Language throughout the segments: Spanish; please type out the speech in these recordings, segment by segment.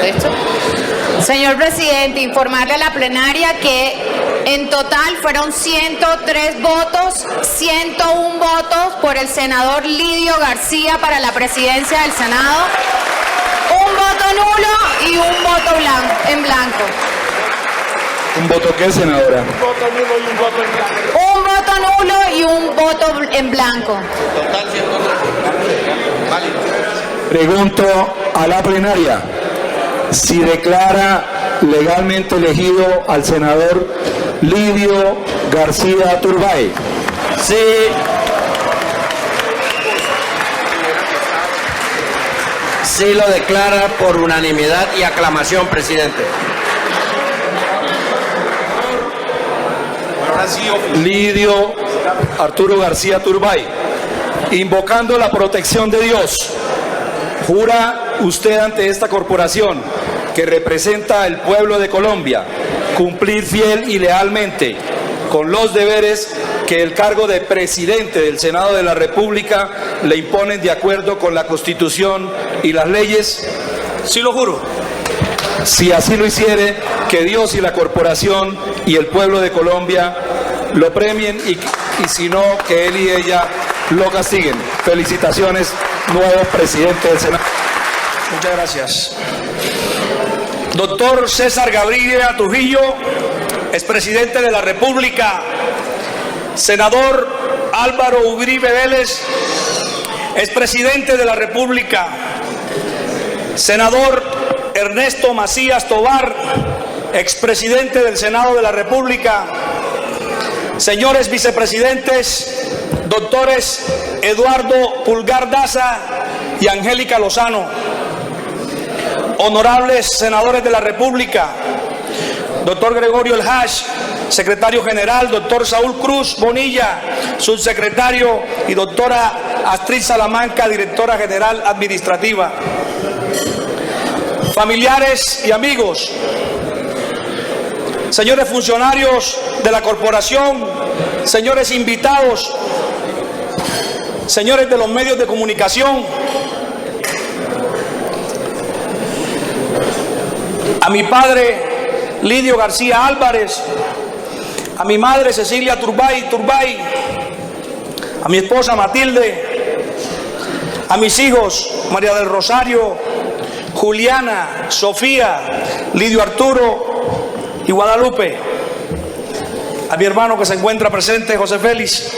¿Listo? Señor presidente, informarle a la plenaria que en total fueron 103 votos, 101 votos por el senador Lidio García para la presidencia del Senado, un voto nulo y un voto en blanco. ¿Un voto qué, senadora? Un voto nulo y un voto en blanco. Un voto nulo y un voto en blanco. Total 103. Válido. Pregunto a la plenaria si declara legalmente elegido al senador Lidio García Turbay. Sí. Sí lo declara por unanimidad y aclamación, presidente. Lidio Arturo García Turbay, invocando la protección de Dios, ¿jura usted ante esta corporación que representa al pueblo de Colombia cumplir fiel y lealmente con los deberes que el cargo de presidente del Senado de la República le imponen de acuerdo con la Constitución y las leyes? Sí lo juro. Si así lo hiciere, que Dios y la corporación y el pueblo de Colombia lo premien y si no, que él y ella lo castiguen. Felicitaciones, nuevo presidente del Senado. Muchas gracias. Doctor César Gaviria Trujillo, expresidente de la República. Senador Álvaro Uribe Vélez, expresidente de la República. Senador Ernesto Macías Tovar, expresidente del Senado de la República. Señores vicepresidentes, doctores Eduardo Pulgar Daza y Angélica Lozano. Honorables senadores de la República, doctor Gregorio El Hash, secretario general, doctor Saúl Cruz Bonilla, subsecretario, y doctora Astrid Salamanca, directora general administrativa. Familiares y amigos, señores funcionarios de la corporación, señores invitados, señores de los medios de comunicación, a mi padre Lidio García Álvarez, a mi madre Cecilia Turbay, a mi esposa Matilde, a mis hijos María del Rosario, Juliana, Sofía, Lidio Arturo y Guadalupe, a mi hermano que se encuentra presente, José Félix.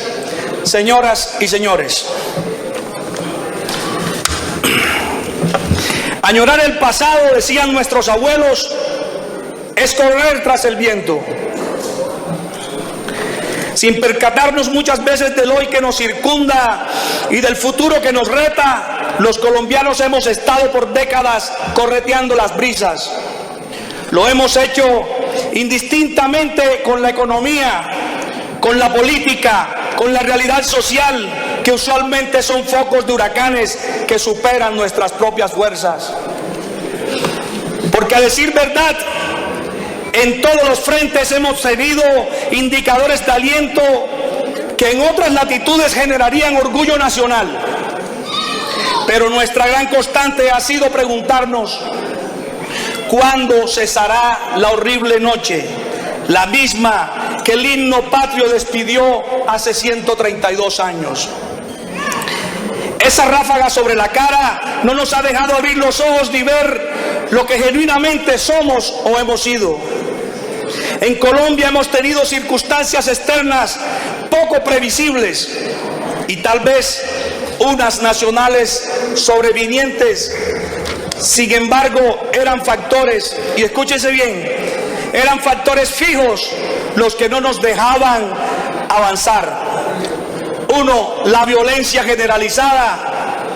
Señoras y señores, añorar el pasado, decían nuestros abuelos, es correr tras el viento. Sin percatarnos muchas veces del hoy que nos circunda y del futuro que nos reta, los colombianos hemos estado por décadas correteando las brisas. Lo hemos hecho indistintamente con la economía, con la política, con la realidad social, que usualmente son focos de huracanes que superan nuestras propias fuerzas. Porque a decir verdad, en todos los frentes hemos tenido indicadores de aliento que en otras latitudes generarían orgullo nacional. Pero nuestra gran constante ha sido preguntarnos: ¿cuándo cesará la horrible noche? La misma que el himno patrio despidió hace 132 años. Esa ráfaga sobre la cara no nos ha dejado abrir los ojos ni ver lo que genuinamente somos o hemos sido. En Colombia hemos tenido circunstancias externas poco previsibles y tal vez unas nacionales sobrevinientes. Sin embargo, eran factores, y escúchense bien, eran factores fijos los que no nos dejaban avanzar. Uno, la violencia generalizada,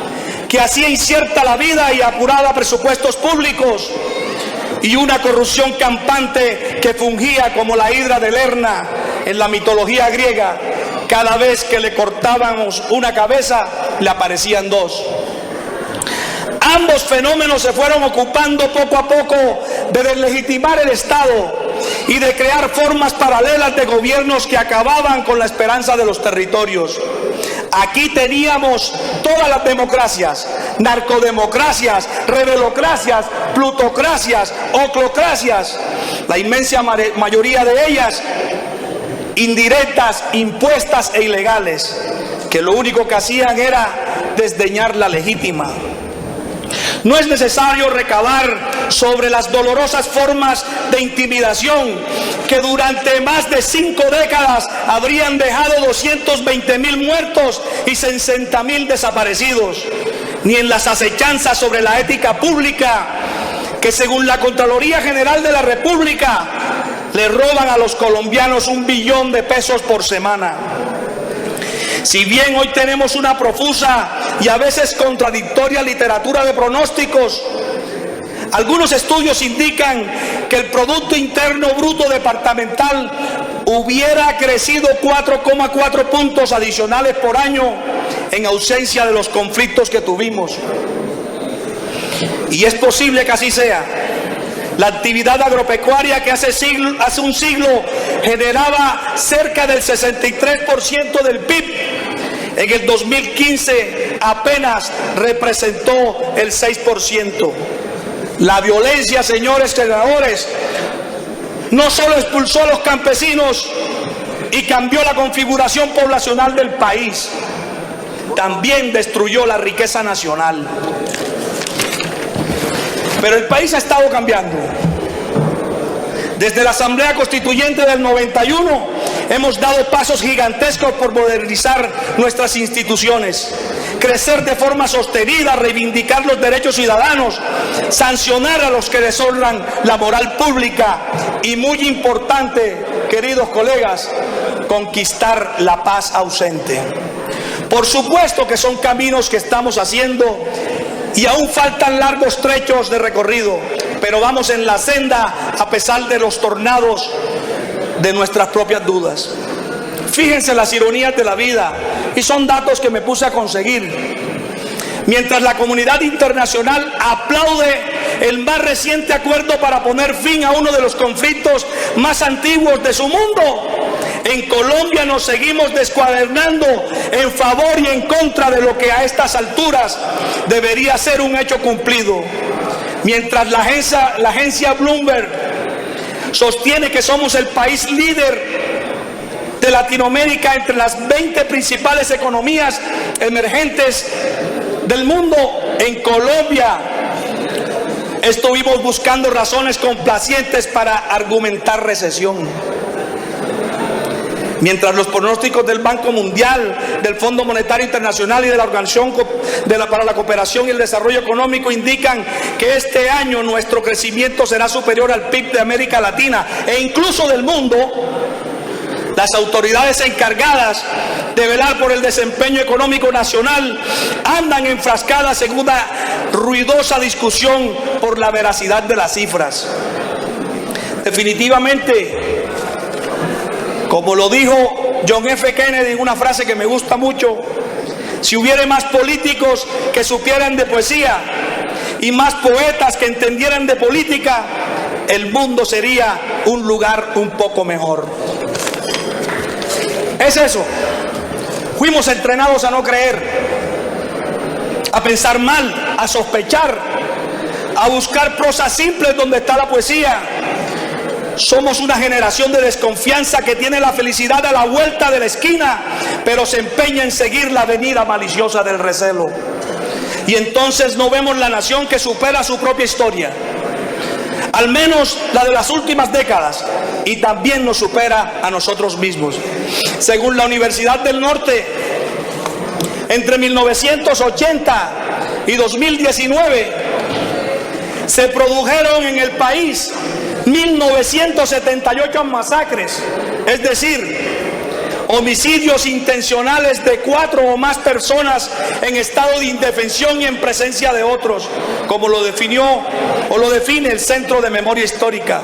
que hacía incierta la vida y apuraba presupuestos públicos, y una corrupción campante que fungía como la hidra de Lerna en la mitología griega. Cada vez que le cortábamos una cabeza, le aparecían dos. Ambos fenómenos se fueron ocupando poco a poco de deslegitimar el Estado y de crear formas paralelas de gobiernos que acababan con la esperanza de los territorios. Aquí teníamos todas las democracias, narcodemocracias, rebelocracias, plutocracias, oclocracias, la inmensa mayoría de ellas indirectas, impuestas e ilegales, que lo único que hacían era desdeñar la legítima. No es necesario recabar sobre las dolorosas formas de intimidación que durante más de 5 décadas habrían dejado 220.000 muertos y 60.000 desaparecidos, ni en las acechanzas sobre la ética pública que, según la Contraloría General de la República, le roban a los colombianos 1 billón de pesos por semana. Si bien hoy tenemos una profusa y a veces contradictoria literatura de pronósticos, algunos estudios indican que el Producto Interno Bruto departamental hubiera crecido 4,4 puntos adicionales por año en ausencia de los conflictos que tuvimos. Y es posible que así sea. La actividad agropecuaria que hace un siglo generaba cerca del 63% del PIB, en el 2015 apenas representó el 6%. La violencia, señores senadores, no solo expulsó a los campesinos y cambió la configuración poblacional del país, también destruyó la riqueza nacional. Pero el país ha estado cambiando. Desde la Asamblea Constituyente del 91 hemos dado pasos gigantescos por modernizar nuestras instituciones, crecer de forma sostenida, reivindicar los derechos ciudadanos, sancionar a los que deshonran la moral pública y, muy importante, queridos colegas, conquistar la paz ausente. Por supuesto que son caminos que estamos haciendo y aún faltan largos trechos de recorrido, pero vamos en la senda a pesar de los tornados de nuestras propias dudas. Fíjense las ironías de la vida, y son datos que me puse a conseguir. Mientras la comunidad internacional aplaude el más reciente acuerdo para poner fin a uno de los conflictos más antiguos de su mundo, en Colombia nos seguimos descuadernando en favor y en contra de lo que a estas alturas debería ser un hecho cumplido. Mientras la agencia Bloomberg sostiene que somos el país líder de Latinoamérica entre las 20 principales economías emergentes del mundo, en Colombia estuvimos buscando razones complacientes para argumentar recesión. Mientras los pronósticos del Banco Mundial, del Fondo Monetario Internacional y de la Organización para la Cooperación y el Desarrollo Económico indican que este año nuestro crecimiento será superior al PIB de América Latina e incluso del mundo, las autoridades encargadas de velar por el desempeño económico nacional andan enfrascadas en una ruidosa discusión por la veracidad de las cifras. Definitivamente, como lo dijo John F. Kennedy en una frase que me gusta mucho, si hubiera más políticos que supieran de poesía y más poetas que entendieran de política, el mundo sería un lugar un poco mejor. Es eso. Fuimos entrenados a no creer, a pensar mal, a sospechar, a buscar prosas simples donde está la poesía. Somos una generación de desconfianza que tiene la felicidad a la vuelta de la esquina, pero se empeña en seguir la avenida maliciosa del recelo. Y entonces no vemos la nación que supera su propia historia, al menos la de las últimas décadas, y también nos supera a nosotros mismos. Según la Universidad del Norte, entre 1980 y 2019 se produjeron en el país 1978 masacres, es decir, homicidios intencionales de 4 o más personas en estado de indefensión y en presencia de otros, como lo definió o lo define el Centro de Memoria Histórica.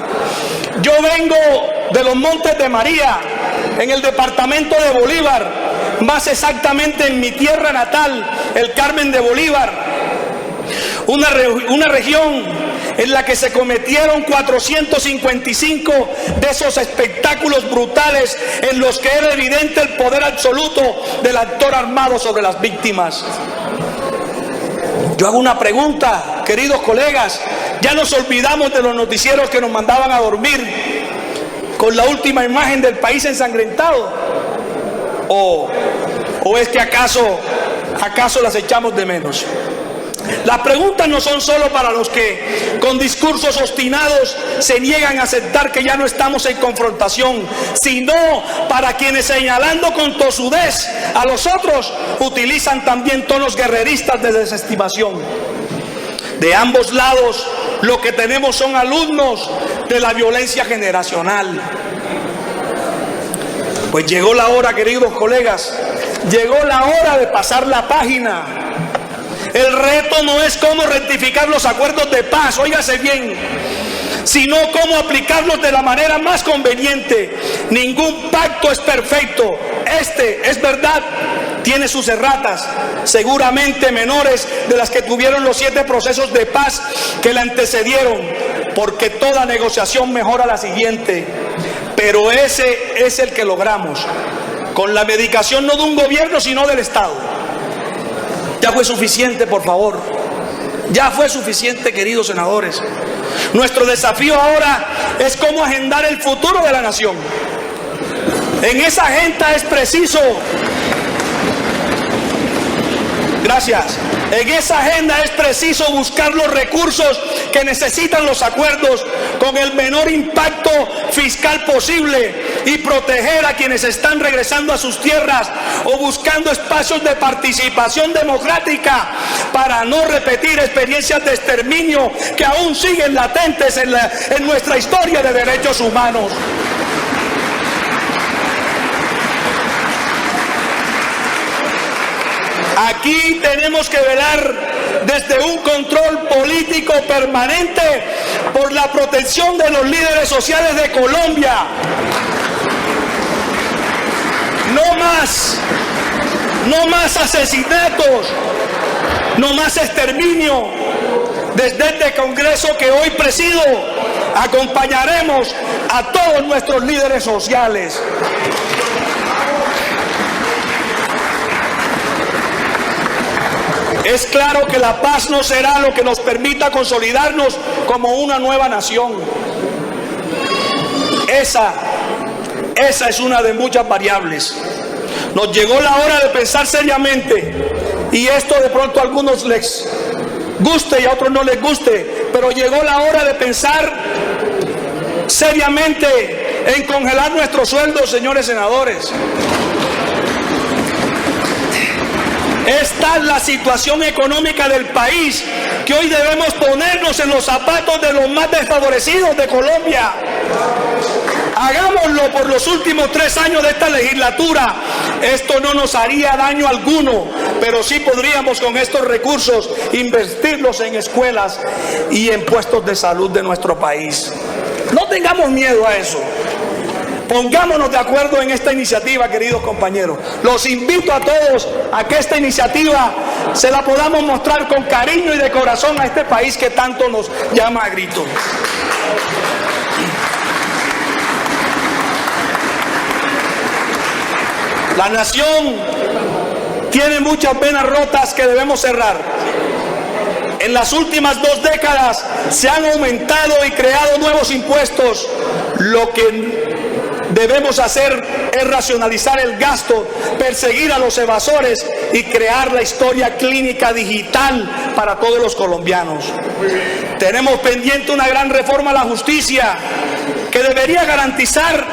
Yo vengo de los Montes de María, en el departamento de Bolívar, más exactamente en mi tierra natal, el Carmen de Bolívar, una región en la que se cometieron 455 de esos espectáculos brutales en los que era evidente el poder absoluto del actor armado sobre las víctimas. Yo hago una pregunta, queridos colegas, ya nos olvidamos de los noticieros que nos mandaban a dormir con la última imagen del país ensangrentado, o es que acaso las echamos de menos. Las preguntas no son solo para los que con discursos obstinados se niegan a aceptar que ya no estamos en confrontación, sino para quienes, señalando con tosudez a los otros, utilizan también tonos guerreristas de desestimación. De ambos lados lo que tenemos son alumnos de la violencia generacional. Pues llegó la hora, queridos colegas, llegó la hora de pasar la página. El reto no es cómo rectificar los acuerdos de paz, óigase bien, sino cómo aplicarlos de la manera más conveniente. Ningún pacto es perfecto. Este, es verdad, tiene sus erratas, seguramente menores de las que tuvieron los 7 procesos de paz que le antecedieron, porque toda negociación mejora la siguiente. Pero ese es el que logramos, con la medicación no de un gobierno, sino del Estado. Ya fue suficiente, por favor. Ya fue suficiente, queridos senadores. Nuestro desafío ahora es cómo agendar el futuro de la nación. En esa agenda es preciso... Gracias. En esa agenda es preciso buscar los recursos que necesitan los acuerdos con el menor impacto fiscal posible y proteger a quienes están regresando a sus tierras o buscando espacios de participación democrática para no repetir experiencias de exterminio que aún siguen latentes en nuestra historia de derechos humanos. Aquí tenemos que velar desde un control político permanente por la protección de los líderes sociales de Colombia. No más asesinatos, no más exterminio. Desde este Congreso que hoy presido, acompañaremos a todos nuestros líderes sociales. Es claro que la paz no será lo que nos consolidarnos como una nueva nación. Esa es una de muchas variables. Nos llegó la hora de pensar seriamente, y esto de pronto a algunos les guste y a otros no les guste, pero llegó la hora de pensar seriamente en congelar nuestros sueldos, señores senadores. Esta es la situación económica del país, que hoy debemos ponernos en los zapatos de los más desfavorecidos de Colombia. Hagámoslo por los últimos 3 años de esta legislatura. Esto no nos haría daño alguno, pero sí podríamos con estos recursos invertirlos en escuelas y en puestos de salud de nuestro país. No tengamos miedo a eso. Pongámonos de acuerdo en esta iniciativa, queridos compañeros. Los invito a todos a que esta iniciativa se la podamos mostrar con cariño y de corazón a este país que tanto nos llama a gritos. La nación tiene muchas venas rotas que debemos cerrar. En las últimas 2 décadas se han aumentado y creado nuevos impuestos. Lo que debemos hacer es racionalizar el gasto, perseguir a los evasores y crear la historia clínica digital para todos los colombianos. Tenemos pendiente una gran reforma a la justicia que debería garantizar,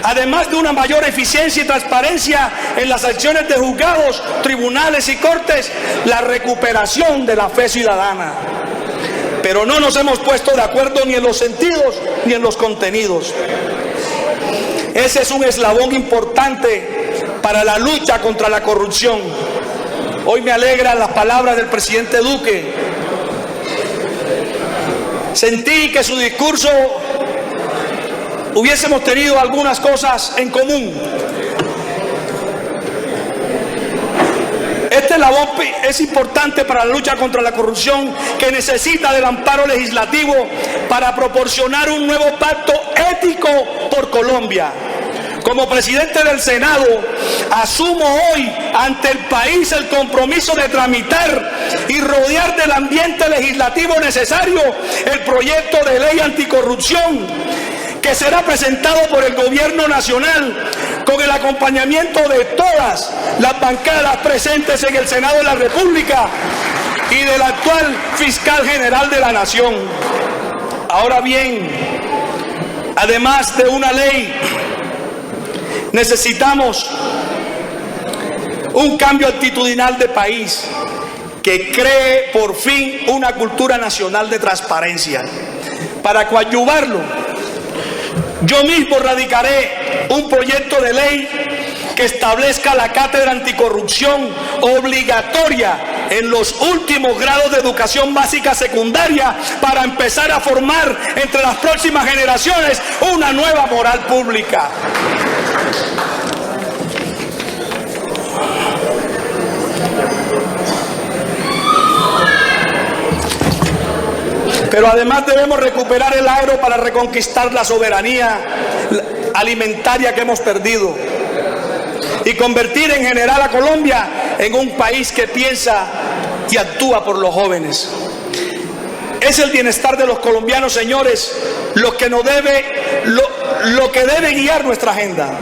además de una mayor eficiencia y transparencia en las acciones de juzgados, tribunales y cortes, la recuperación de la fe ciudadana. Pero no nos hemos puesto de acuerdo ni en los sentidos ni en los contenidos. Ese es un eslabón importante para la lucha contra la corrupción. Hoy me alegran las palabras del presidente Duque. Sentí que su discurso hubiésemos tenido algunas cosas en común. Este Este labor es importante para la lucha contra la corrupción, que necesita del amparo legislativo para proporcionar un nuevo pacto ético por Colombia. Como presidente del Senado, asumo hoy ante el país el compromiso de tramitar y rodear del ambiente legislativo necesario el proyecto de ley anticorrupción, que será presentado por el Gobierno Nacional con el acompañamiento de todas las bancadas presentes en el Senado de la República y del actual Fiscal General de la Nación. Ahora bien, además de una ley, necesitamos un cambio actitudinal de país que cree por fin una cultura nacional de transparencia. Para coadyuvarlo, yo mismo radicaré un proyecto de ley que establezca la cátedra anticorrupción obligatoria en los últimos grados de educación básica secundaria para empezar a formar entre las próximas generaciones una nueva moral pública. Pero además debemos recuperar el agro para reconquistar la soberanía alimentaria que hemos perdido y convertir en general a Colombia en un país que piensa y actúa por los jóvenes. Es el bienestar de los colombianos, señores, lo que debe guiar nuestra agenda.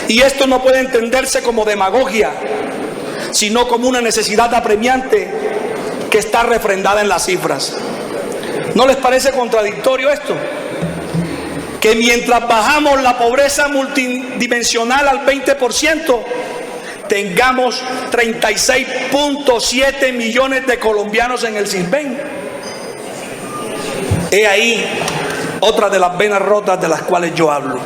Y esto no puede entenderse como demagogia, sino como una necesidad apremiante que está refrendada en las cifras. ¿No les parece contradictorio esto? Que mientras bajamos la pobreza multidimensional al 20%, tengamos 36.7 millones de colombianos en el CISBEN. He ahí otra de las venas rotas de las cuales yo hablo.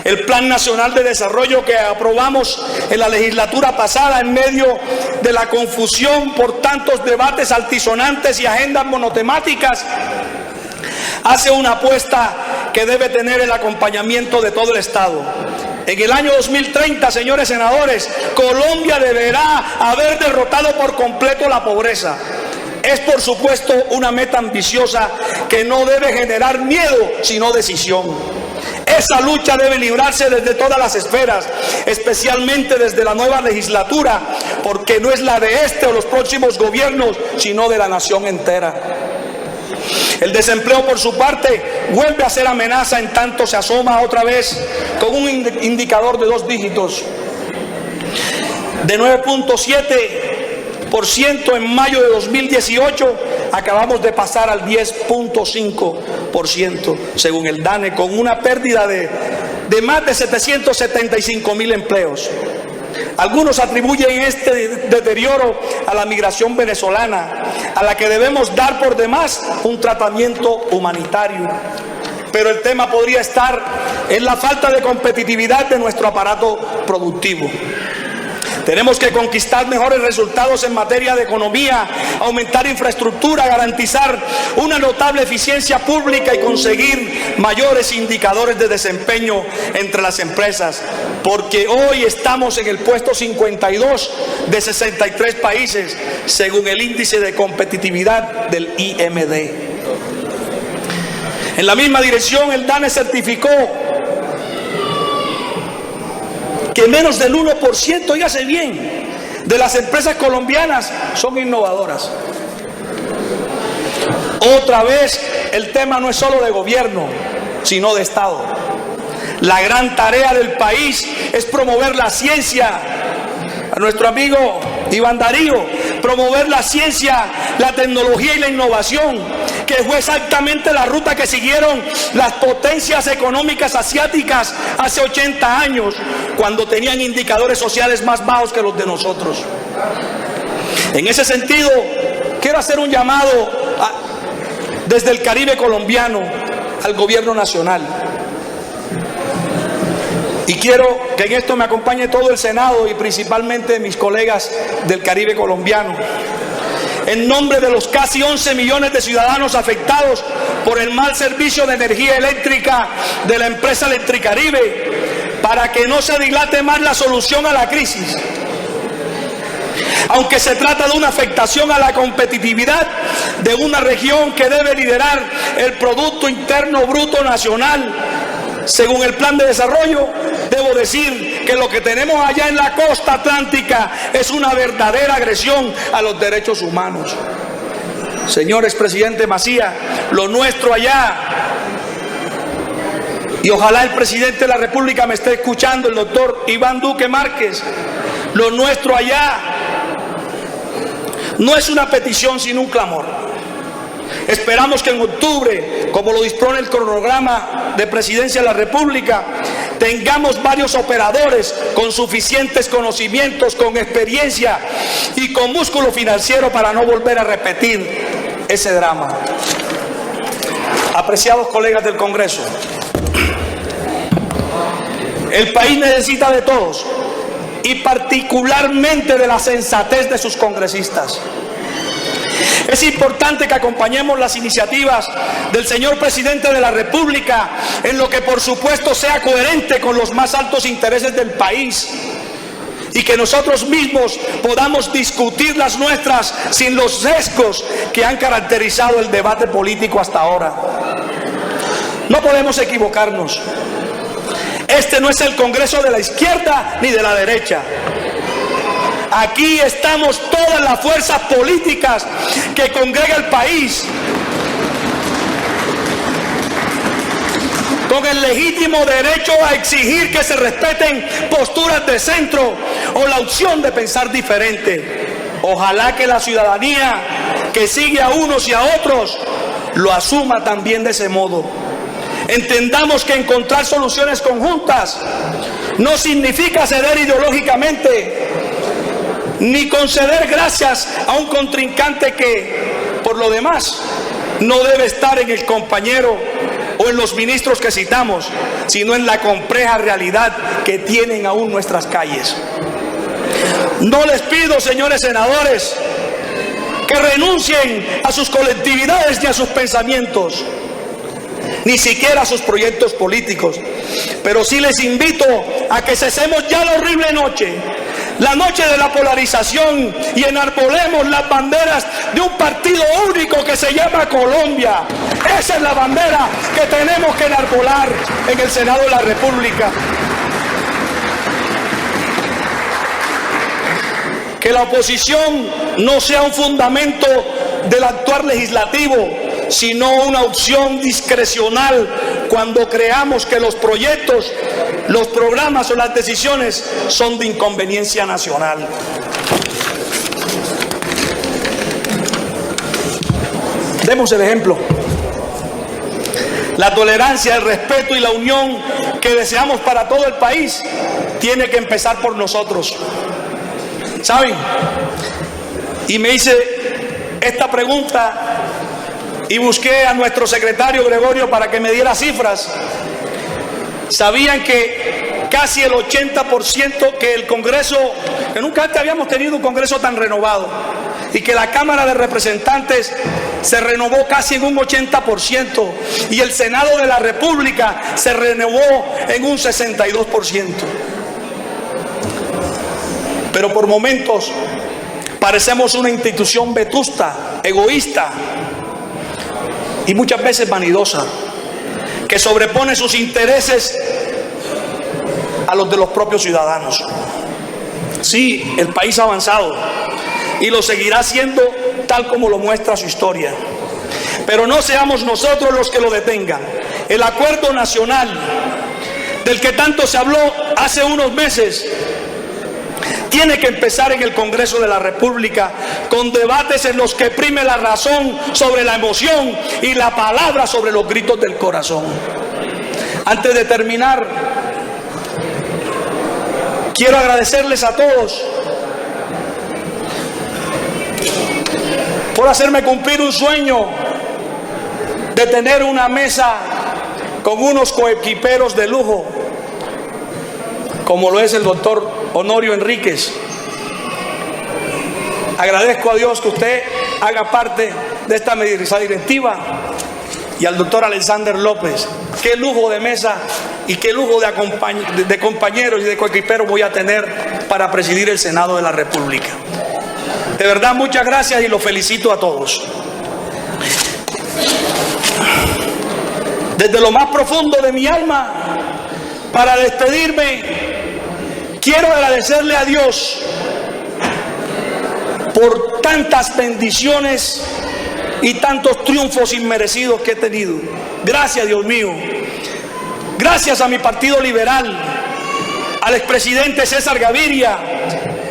El Plan Nacional de Desarrollo que aprobamos en la legislatura pasada en medio de la confusión por tantos debates altisonantes y agendas monotemáticas, hace una apuesta que debe tener el acompañamiento de todo el Estado. En el año 2030, señores senadores, Colombia deberá haber derrotado por completo la pobreza. Es, por supuesto, una meta ambiciosa que no debe generar miedo, sino decisión. Esa lucha debe librarse desde todas las esferas, especialmente desde la nueva legislatura, porque no es la de este o los próximos gobiernos, sino de la nación entera. El desempleo, por su parte, vuelve a ser amenaza en tanto se asoma otra vez con un indicador de 2 dígitos. De 9.7% en mayo de 2018, acabamos de pasar al 10.5%, según el DANE, con una pérdida de más de 775.000 empleos. Algunos atribuyen este deterioro a la migración venezolana, a la que debemos dar por demás un tratamiento humanitario. Pero el tema podría estar en la falta de competitividad de nuestro aparato productivo. Tenemos que conquistar mejores resultados en materia de economía, aumentar infraestructura, garantizar una notable eficiencia pública y conseguir mayores indicadores de desempeño entre las empresas, porque hoy estamos en el puesto 52 de 63 países, según el índice de competitividad del IMD. En la misma dirección, el DANE certificó que menos del 1%, oígase bien, de las empresas colombianas son innovadoras. Otra vez, el tema no es solo de gobierno, sino de Estado. La gran tarea del país es promover la ciencia. A nuestro amigo Iván Darío, promover la ciencia, la tecnología y la innovación, que fue exactamente la ruta que siguieron las potencias económicas asiáticas hace 80 años, cuando tenían indicadores sociales más bajos que los de nosotros. En ese sentido, quiero hacer un llamado desde el Caribe colombiano al gobierno nacional. Y quiero que en esto me acompañe todo el Senado y principalmente mis colegas del Caribe colombiano. En nombre de los casi 11 millones de ciudadanos afectados por el mal servicio de energía eléctrica de la empresa Electricaribe, para que no se dilate más la solución a la crisis, Aunque se trata de una afectación a la competitividad de una región que debe liderar el Producto Interno Bruto Nacional, según el plan de desarrollo, debo decir que lo que tenemos allá en la costa atlántica es una verdadera agresión a los derechos humanos. Señor expresidente Macías, lo nuestro allá, y ojalá el presidente de la República me esté escuchando, el doctor Iván Duque Márquez, lo nuestro allá no es una petición sino un clamor. Esperamos que en octubre, como lo dispone el cronograma de Presidencia de la República, tengamos varios operadores con suficientes conocimientos, con experiencia y con músculo financiero para no volver a repetir ese drama. Apreciados colegas del Congreso, el país necesita de todos y particularmente de la sensatez de sus congresistas. Es importante que acompañemos las iniciativas del señor presidente de la República en lo que por supuesto sea coherente con los más altos intereses del país y que nosotros mismos podamos discutir las nuestras sin los sesgos que han caracterizado el debate político hasta ahora. No podemos equivocarnos. Este no es el Congreso de la izquierda ni de la derecha. Aquí estamos todas las fuerzas políticas que congrega el país, con el legítimo derecho a exigir que se respeten posturas de centro o la opción de pensar diferente. Ojalá que la ciudadanía que sigue a unos y a otros lo asuma también de ese modo. Entendamos que encontrar soluciones conjuntas no significa ceder ideológicamente, ni conceder gracias a un contrincante que, por lo demás, no debe estar en el compañero o en los ministros que citamos, sino en la compleja realidad que tienen aún nuestras calles. No les pido, señores senadores, que renuncien a sus colectividades ni a sus pensamientos, ni siquiera a sus proyectos políticos, pero sí les invito a que cesemos ya la horrible noche, la noche de la polarización, y enarbolemos las banderas de un partido único que se llama Colombia. Esa es la bandera que tenemos que enarbolar en el Senado de la República. Que la oposición no sea un fundamento del actuar legislativo, sino una opción discrecional cuando creamos que los proyectos, los programas o las decisiones son de inconveniencia nacional. Demos el ejemplo. La tolerancia, el respeto y la unión que deseamos para todo el país tiene que empezar por nosotros. ¿Saben? Y me hice esta pregunta y busqué a nuestro secretario Gregorio para que me diera cifras. ¿Sabían que casi el 80% que el Congreso, que nunca antes habíamos tenido un Congreso tan renovado, y que la Cámara de Representantes se renovó casi en un 80%, y el Senado de la República se renovó en un 62%? Pero por momentos parecemos una institución vetusta, egoísta y muchas veces vanidosa, que sobrepone sus intereses a los de los propios ciudadanos. Sí, el país ha avanzado y lo seguirá haciendo tal como lo muestra su historia. Pero no seamos nosotros los que lo detengan. El acuerdo nacional del que tanto se habló hace unos meses tiene que empezar en el Congreso de la República, con debates en los que prime la razón sobre la emoción y la palabra sobre los gritos del corazón. Antes de terminar, quiero agradecerles a todos por hacerme cumplir un sueño de tener una mesa con unos coequiperos de lujo, como lo es el doctor Honorio Enríquez. Agradezco a Dios que usted haga parte de esta mesa directiva, y al doctor Alexander López. Qué lujo de mesa y qué lujo de compañeros y de coequiperos voy a tener para presidir el Senado de la República. De verdad, muchas gracias y los felicito a todos. Desde lo más profundo de mi alma, para despedirme, quiero agradecerle a Dios por tantas bendiciones y tantos triunfos inmerecidos que he tenido. Gracias, Dios mío. Gracias a mi Partido Liberal, al expresidente César Gaviria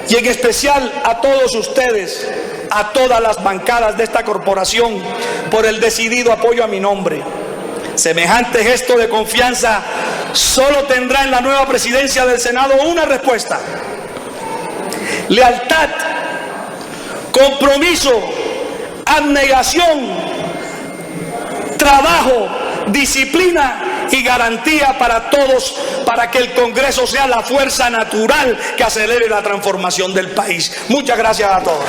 y en especial a todos ustedes, a todas las bancadas de esta corporación por el decidido apoyo a mi nombre. Semejante gesto de confianza solo tendrá en la nueva presidencia del Senado una respuesta: lealtad, compromiso, abnegación, trabajo, disciplina y garantía para todos, para que el Congreso sea la fuerza natural que acelere la transformación del país. Muchas gracias a todos.